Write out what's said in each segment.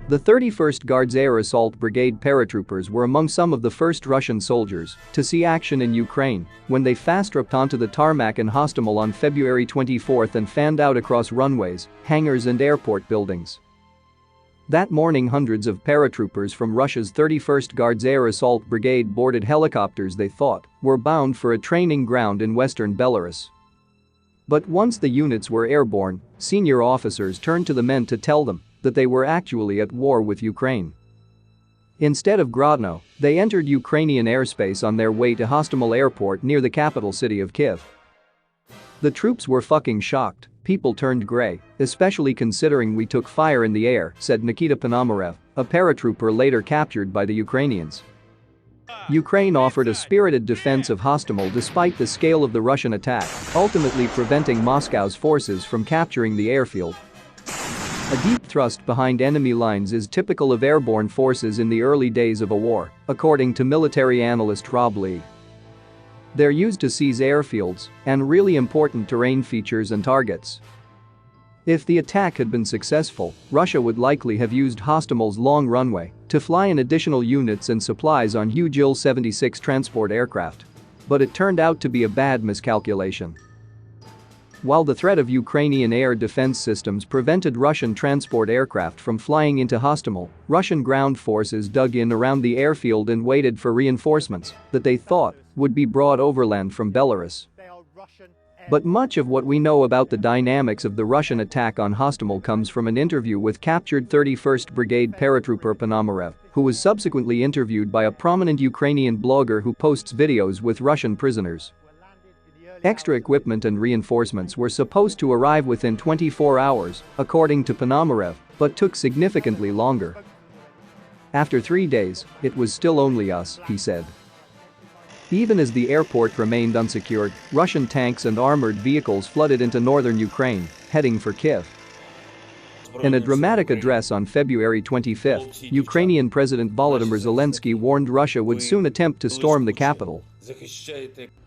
The 31st Guards Air Assault Brigade paratroopers were among some of the first Russian soldiers to see action in Ukraine when they fast-trapped onto the tarmac in Hostomel on February 24 and fanned out across runways, hangars and airport buildings. That morning, hundreds of paratroopers from Russia's 31st Guards Air Assault Brigade boarded helicopters they thought were bound for a training ground in western Belarus. But once the units were airborne, senior officers turned to the men to tell them that they were actually at war with Ukraine. Instead of Grodno, they entered Ukrainian airspace on their way to Hostomel Airport near the capital city of Kyiv. The troops were fucking shocked. People turned grey, especially considering we took fire in the air, said Nikita Ponomarev, a paratrooper later captured by the Ukrainians. Ukraine offered a spirited defense of Hostomel despite the scale of the Russian attack, ultimately preventing Moscow's forces from capturing the airfield. A deep thrust behind enemy lines is typical of airborne forces in the early days of a war, according to military analyst Rob Lee. They're used to seize airfields and really important terrain features and targets. If the attack had been successful, Russia would likely have used Hostomel's long runway to fly in additional units and supplies on huge Il-76 transport aircraft. But it turned out to be a bad miscalculation. While the threat of Ukrainian air defense systems prevented Russian transport aircraft from flying into Hostomel, Russian ground forces dug in around the airfield and waited for reinforcements that they thought would be brought overland from Belarus. But much of what we know about the dynamics of the Russian attack on Hostomel comes from an interview with captured 31st Brigade paratrooper Ponomarev, who was subsequently interviewed by a prominent Ukrainian blogger who posts videos with Russian prisoners. Extra equipment and reinforcements were supposed to arrive within 24 hours, according to Ponomarev, but took significantly longer. After 3 days, it was still only us, he said. Even as the airport remained unsecured, Russian tanks and armored vehicles flooded into northern Ukraine, heading for Kyiv. In a dramatic address on February 25, Ukrainian President Volodymyr Zelensky warned Russia would soon attempt to storm the capital.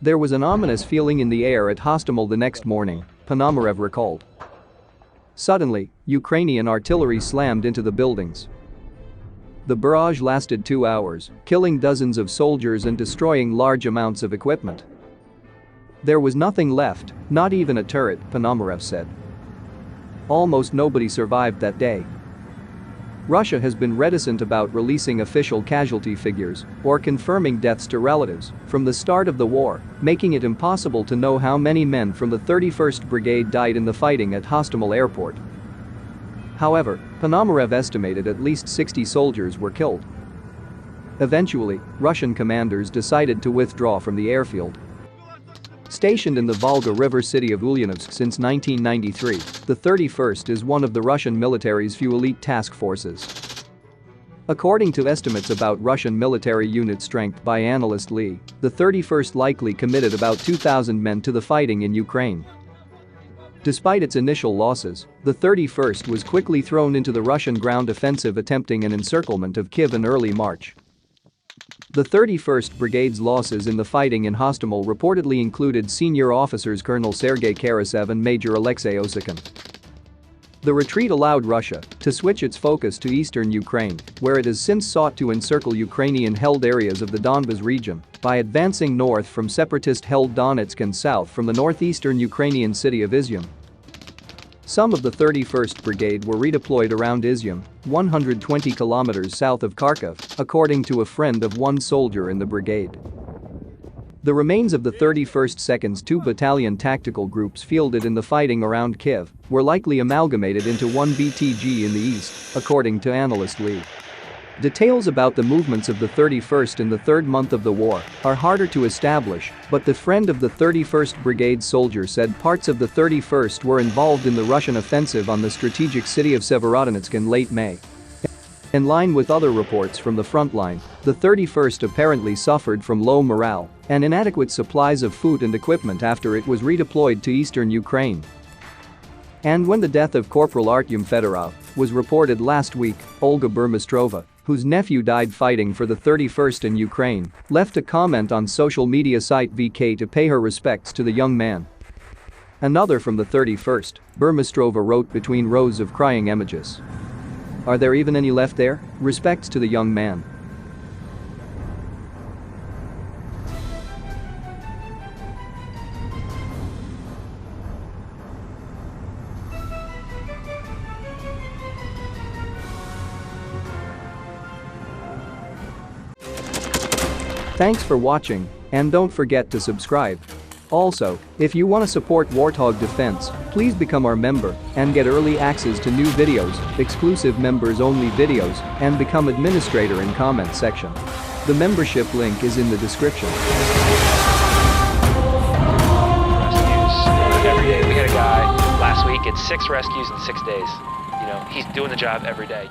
There was an ominous feeling in the air at Hostomel the next morning, Ponomarev recalled. Suddenly, Ukrainian artillery slammed into the buildings. The barrage lasted 2 hours, killing dozens of soldiers and destroying large amounts of equipment. There was nothing left, not even a turret, Ponomarev said. Almost nobody survived that day. Russia has been reticent about releasing official casualty figures or confirming deaths to relatives from the start of the war, making it impossible to know how many men from the 31st Brigade died in the fighting at Hostomel Airport. However, Ponomarev estimated at least 60 soldiers were killed. Eventually, Russian commanders decided to withdraw from the airfield. Stationed in the Volga River city of Ulyanovsk since 1993, the 31st is one of the Russian military's few elite task forces. According to estimates about Russian military unit strength by analyst Lee, the 31st likely committed about 2,000 men to the fighting in Ukraine. Despite its initial losses, the 31st was quickly thrown into the Russian ground offensive attempting an encirclement of Kyiv in early March. The 31st Brigade's losses in the fighting in Hostomel reportedly included senior officers Colonel Sergei Karasev and Major Alexei Osakhin. The retreat allowed Russia to switch its focus to eastern Ukraine, where it has since sought to encircle Ukrainian-held areas of the Donbas region by advancing north from separatist-held Donetsk and south from the northeastern Ukrainian city of Izium. Some of the 31st Brigade were redeployed around Izium, 120 kilometers south of Kharkiv, according to a friend of one soldier in the brigade. The remains of the 31st Second's 2 battalion tactical groups fielded in the fighting around Kyiv were likely amalgamated into one BTG in the east, according to analyst Lee. Details about the movements of the 31st in the third month of the war are harder to establish, but the friend of the 31st Brigade soldier said parts of the 31st were involved in the Russian offensive on the strategic city of Severodonetsk in late May. In line with other reports from the front line, the 31st apparently suffered from low morale and inadequate supplies of food and equipment after it was redeployed to eastern Ukraine. And when the death of Corporal Artyom Fedorov was reported last week, Olga Burmistrova, whose nephew died fighting for the 31st in Ukraine, left a comment on social media site VK to pay her respects to the young man. Another from the 31st, Burmistrova wrote between rows of crying images. Are there even any left there? Respects to the young man. Thanks for watching, and don't forget to subscribe. Also, if you want to support Warthog Defense, please become our member and get early access to new videos, exclusive members-only videos, and become administrator in comment section. The membership link is in the description. Rescues every day. We had a guy last week, it's 6 rescues in 6 days. You know, he's doing the job every day.